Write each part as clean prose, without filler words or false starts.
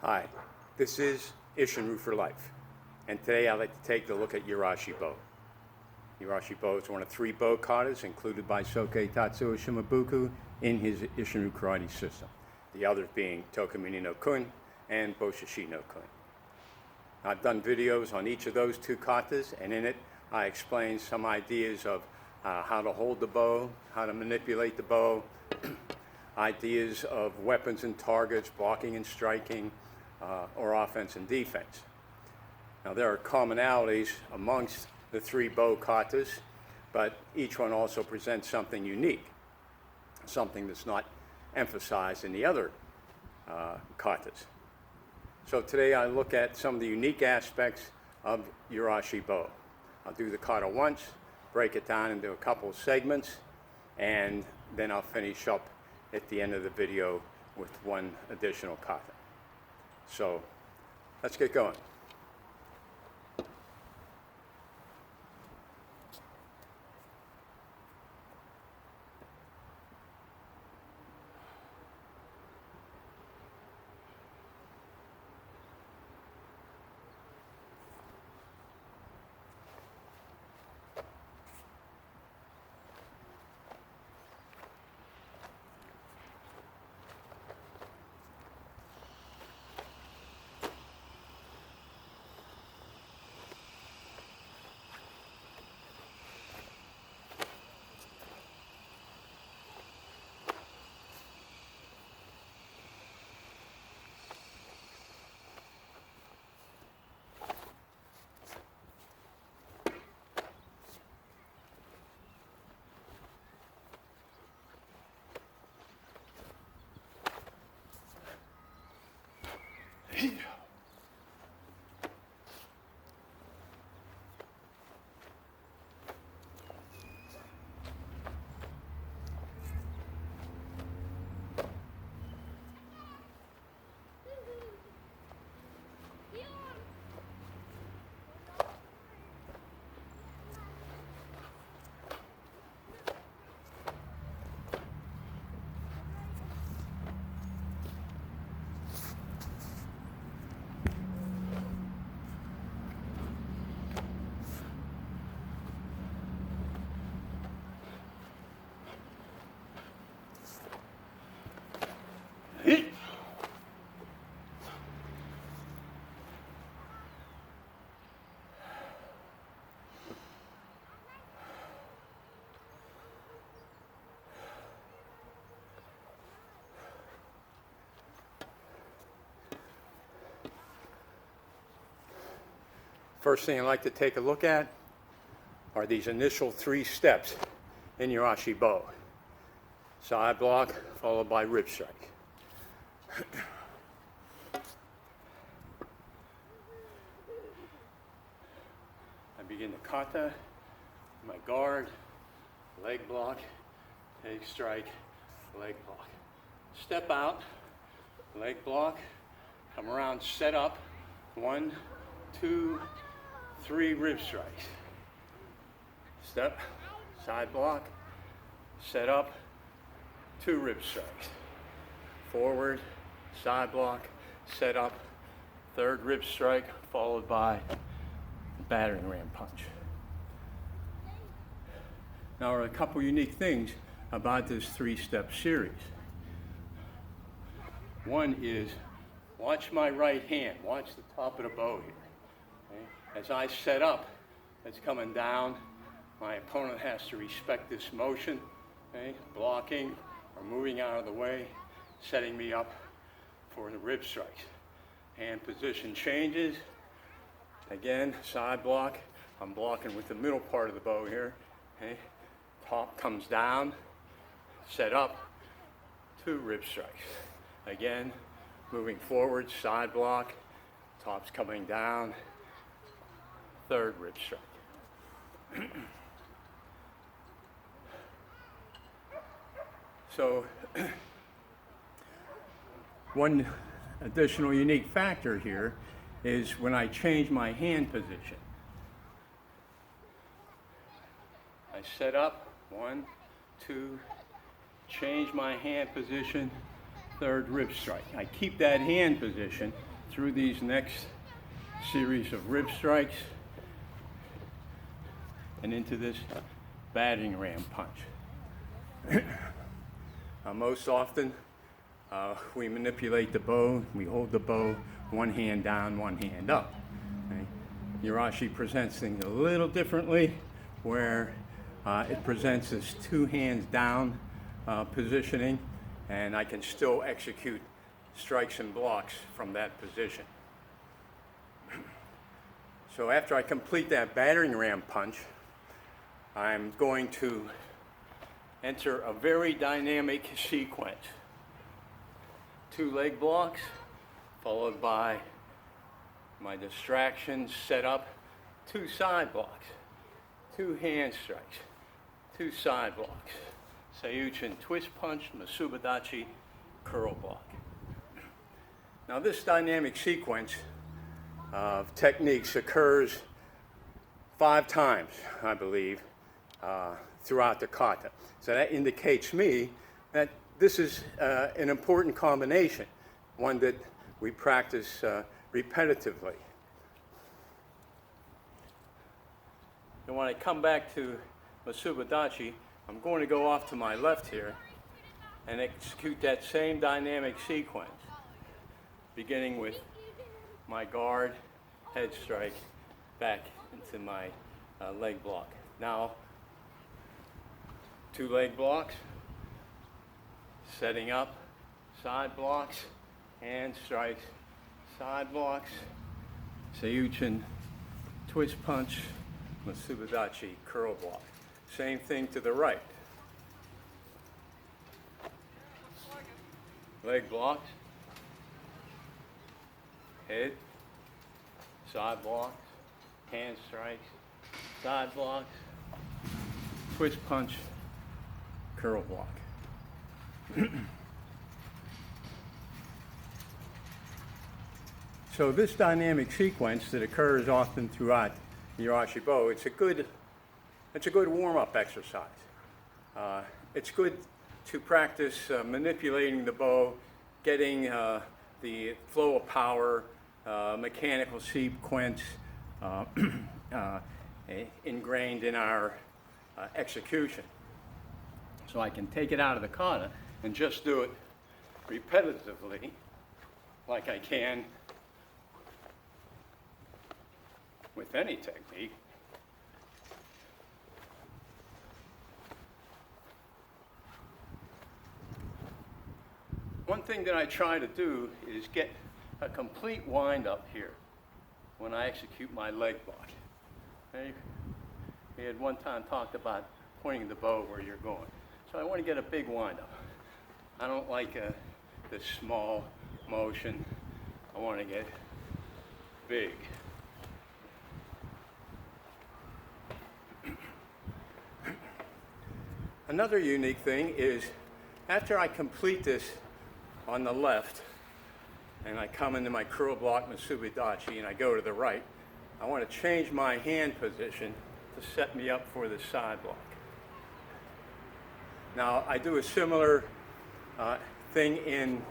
Hi, this is Isshinryu for Life, and today I'd like to take a look at Urashi Bo. Urashi Bo is one of 3 Bo katas included by Soke Tatsuo Shimabuku in his Isshinryu karate system, the others being Tokumini no Kun and Boshishi no Kun. I've done videos on each of those 2 katas, and in it I explain some ideas of how to hold the bow, how to manipulate the bow, ideas of weapons and targets, blocking and striking, or offense and defense. Now there are commonalities amongst the 3 Bo katas, but each one also presents something unique, something that's not emphasized in the other katas. So today I look at some of the unique aspects of Urashi Bo. I'll do the kata once, break it down into a couple of segments, and then I'll finish up at the end of the video with one additional kata. So let's get going. First thing I'd like to take a look at are these initial 3 steps in Urashi Bo. Side block followed by rib strike. I begin the kata, my guard, leg block, take strike, leg block. Step out, leg block, come around, set up, 1, 2, 3 rib strikes. Step, side block, set up, 2 rib strikes. Forward, side block, set up, 3rd rib strike, followed by battering ram punch. Now there are a couple unique things about this 3-step series. One is, watch my right hand, watch the top of the bow here. Okay? As I set up, it's coming down. My opponent has to respect this motion, okay? Blocking or moving out of the way, setting me up for the rib strikes. Hand position changes. Again, side block. I'm blocking with the middle part of the bow here. Okay? Top comes down, set up, 2 rib strikes. Again, moving forward, side block, top's coming down, 3rd rib strike. So, one additional unique factor here is when I change my hand position. I set up, 1, 2, change my hand position, third rib strike. I keep that hand position through these next series of rib strikes and into this battering ram punch. Most often, we manipulate the bow, we hold the bow, one hand down, one hand up. Okay? Urashi presents things a little differently, where it presents as two hands down positioning, and I can still execute strikes and blocks from that position. So after I complete that battering ram punch, I'm going to enter a very dynamic sequence. 2 leg blocks, followed by my distractions set up, 2 side blocks, 2 hand strikes, 2 side blocks, Seiyuchin twist punch, Washabaugh curl block. Now this dynamic sequence of techniques occurs 5 times, I believe, throughout the kata. So that indicates me that this is an important combination, one that we practice repetitively. And when I come back to Washabaugh, I'm going to go off to my left here and execute that same dynamic sequence, beginning with my guard, head strike, back into my leg block. Now, 2 leg blocks, setting up, side blocks, hand strikes, side blocks, Seiyuchin twist punch, Washabaugh curl block. Same thing to the right. Leg blocks, head, side blocks, hand strikes, side blocks, twist punch, curl block. So this dynamic sequence that occurs often throughout Urashi Bo, it's a good warm-up exercise. It's good to practice manipulating the bow, getting the flow of power, mechanical sequence ingrained in our execution. So I can take it out of the kata and just do it repetitively, like I can with any technique. One thing that I try to do is get a complete wind up here when I execute my leg block. Okay? We had one time talked about pointing the bow where you're going. So I want to get a big wind up. I don't like this small motion. I want to get big. Another unique thing is after I complete this on the left and I come into my curl block Washabaugh and I go to the right, I want to change my hand position to set me up for the side block. Now I do a similar thing in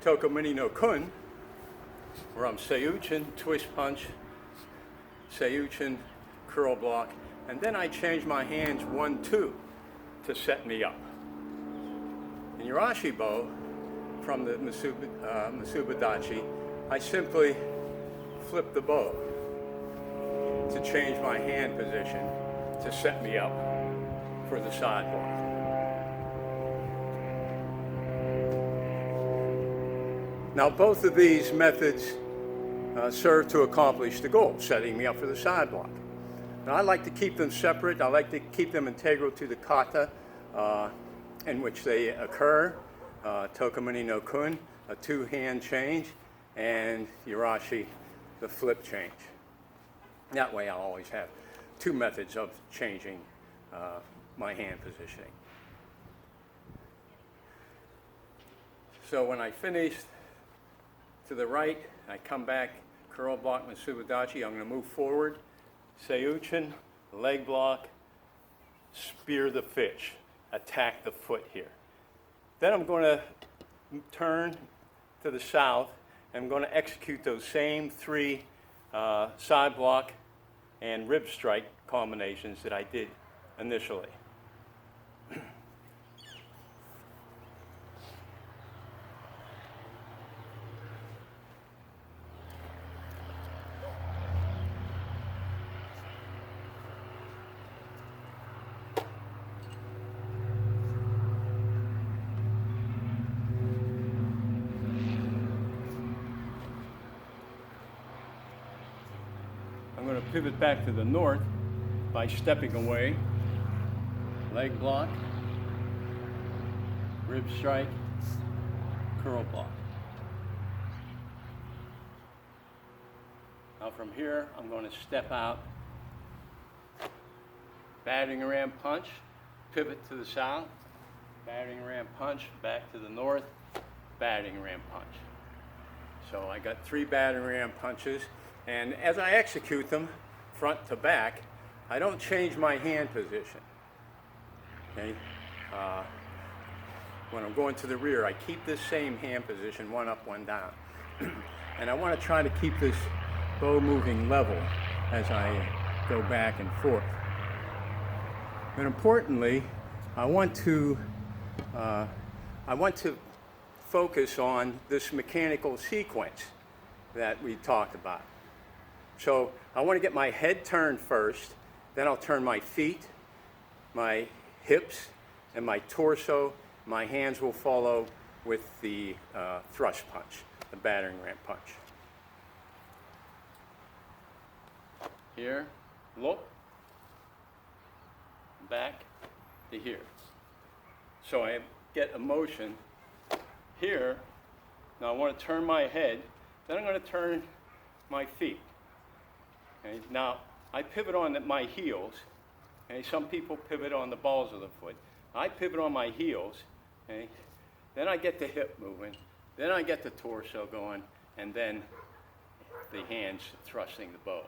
Tokomuni no Kun, where I'm Seiyuchin twist punch, Seiyuchin curl block, and then I change my hands 1-2 to set me up. In Urashi Bo, from the Washabaugh, I simply flip the bow to change my hand position to set me up for the side block. Now both of these methods serve to accomplish the goal, setting me up for the side block. Now I like to keep them separate. I like to keep them integral to the kata in which they occur. Tokomuni no Kun, a 2-hand change, and Urashi, the flip change. That way I'll always have 2 methods of changing my hand positioning. So when I finish to the right, I come back, curl block Washabaugh, I'm going to move forward, Seiyuchin, leg block, spear the fish, attack the foot here. Then I'm going to turn to the south. I'm going to execute those same three side block and rib strike combinations that I did initially. I'm going to pivot back to the north by stepping away, leg block, rib strike, curl block. Now from here, I'm going to step out, battering ram punch, pivot to the south, battering ram punch, back to the north, battering ram punch. So I got 3 battering ram punches, and as I execute them, front to back, I don't change my hand position. Okay? When I'm going to the rear, I keep this same hand position, one up, one down. And I want to try to keep this bow moving level as I go back and forth. And importantly, I want to focus on this mechanical sequence that we talked about. So I want to get my head turned first, then I'll turn my feet, my hips, and my torso. My hands will follow with the thrust punch, the battering ram punch. Here, look, back to here. So I get a motion here. Now I want to turn my head, then I'm going to turn my feet. Okay? Now I pivot on my heels. Okay? Some people pivot on the balls of the foot. I pivot on my heels. Okay? Then I get the hip moving. Then I get the torso going, and then the hands thrusting the bow.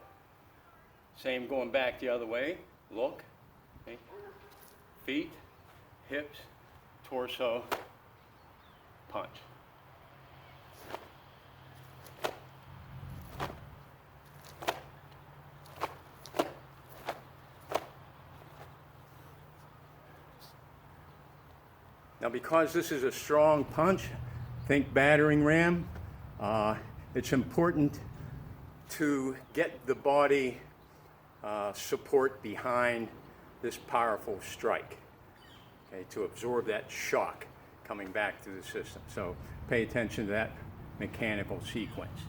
Same going back the other way. Look. Okay? Feet, hips, torso, punch. Now, because this is a strong punch, think battering ram, it's important to get the body support behind this powerful strike, okay, to absorb that shock coming back through the system. So pay attention to that mechanical sequence.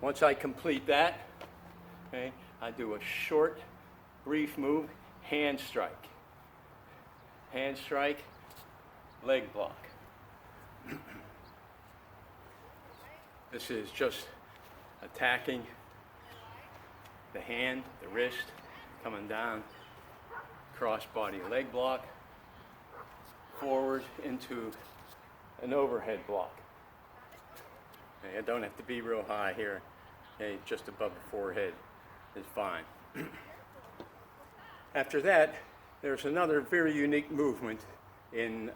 Once I complete that, okay, I do a short, brief move, hand strike. Hand strike, leg block. This is just attacking the hand, the wrist, coming down, cross body leg block, forward into an overhead block. Okay, I don't have to be real high here. Okay, just above the forehead is fine. After that, there's another very unique movement in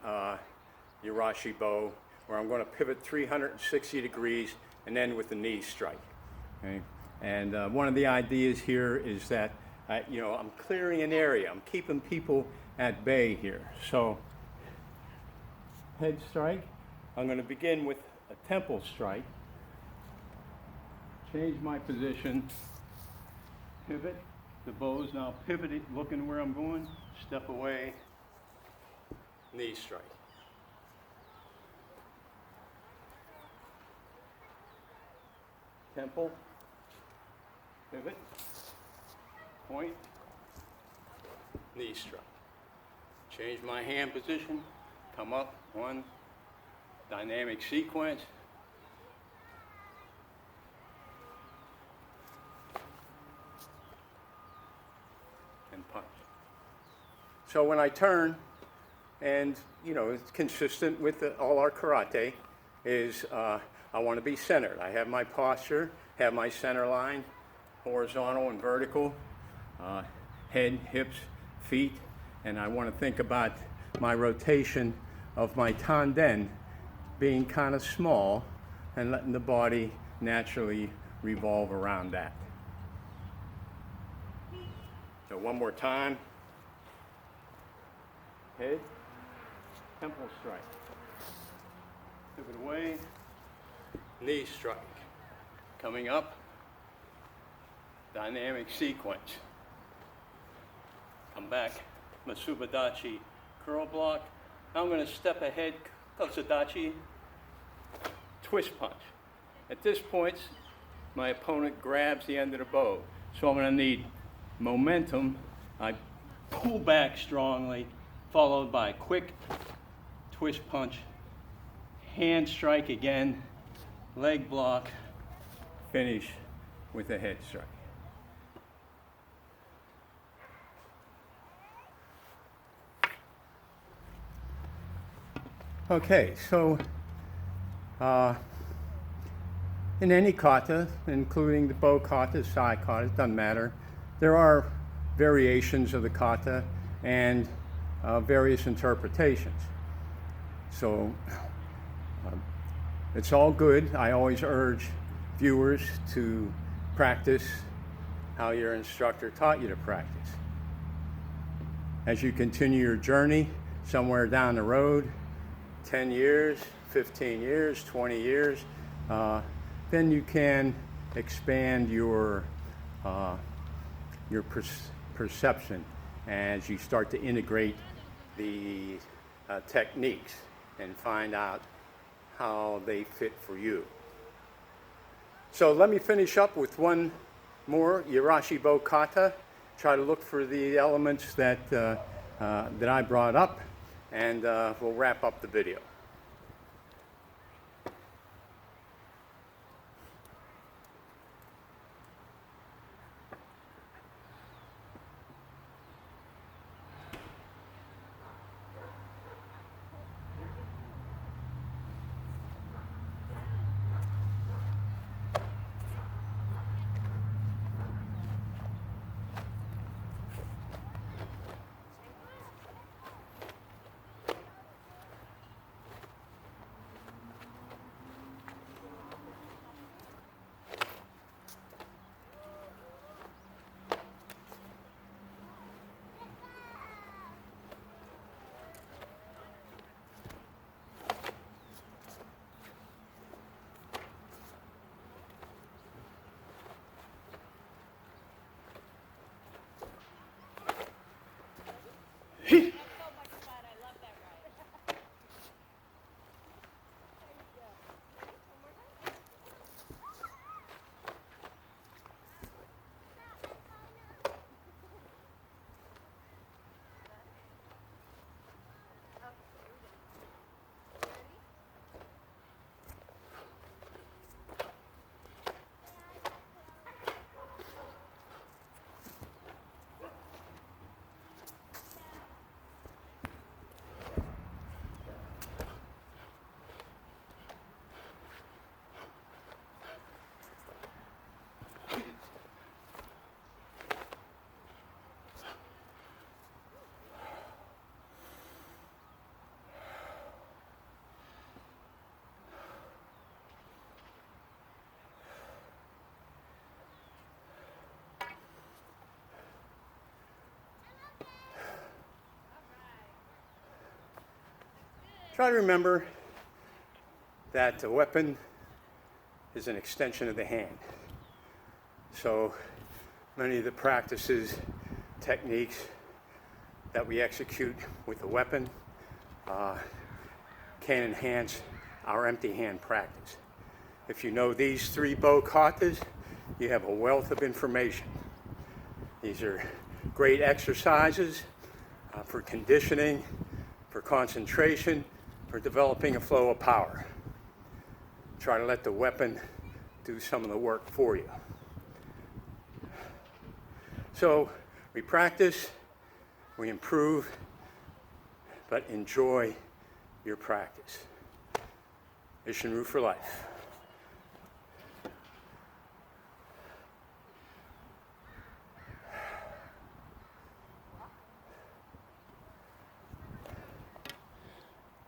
Urashi Bo, where I'm going to pivot 360 degrees and then with the knee strike. Okay? And one of the ideas here is that I'm clearing an area. I'm keeping people at bay here. So head strike, I'm going to begin with a temple strike. Change my position, pivot. The bow's now pivoted, looking where I'm going, step away, knee strike. Temple, pivot, point, knee strike. Change my hand position, come up, one, dynamic sequence. And punch. So when I turn, and it's consistent with all our karate, is I want to be centered. I have my posture, have my center line, horizontal and vertical, head, hips, feet, and I want to think about my rotation of my tanden being kind of small and letting the body naturally revolve around that. So one more time. Head, temple strike. Pivot away, knee strike. Coming up, dynamic sequence. Come back, Washabaugh curl block. Now I'm going to step ahead, Washabaugh, twist punch. At this point, my opponent grabs the end of the bow. So I'm going to need momentum. I pull back strongly, followed by quick twist punch, hand strike again, leg block, finish with a head strike. Okay, so in any kata, including the bow kata, side kata, it doesn't matter, there are variations of the kata and various interpretations. So it's all good. I always urge viewers to practice how your instructor taught you to practice. As you continue your journey somewhere down the road, 10 years, 15 years, 20 years, then you can expand your perception as you start to integrate the techniques and find out how they fit for you. So let me finish up with one more Urashi Bo kata. Try to look for the elements that I brought up, and we'll wrap up the video. Try to remember that the weapon is an extension of the hand. So many of the practices, techniques that we execute with the weapon can enhance our empty hand practice. If you know these three bow katas, you have a wealth of information. These are great exercises for conditioning, for concentration, for developing a flow of power. Try to let the weapon do some of the work for you. So we practice, we improve, but enjoy your practice. Mission Root for life.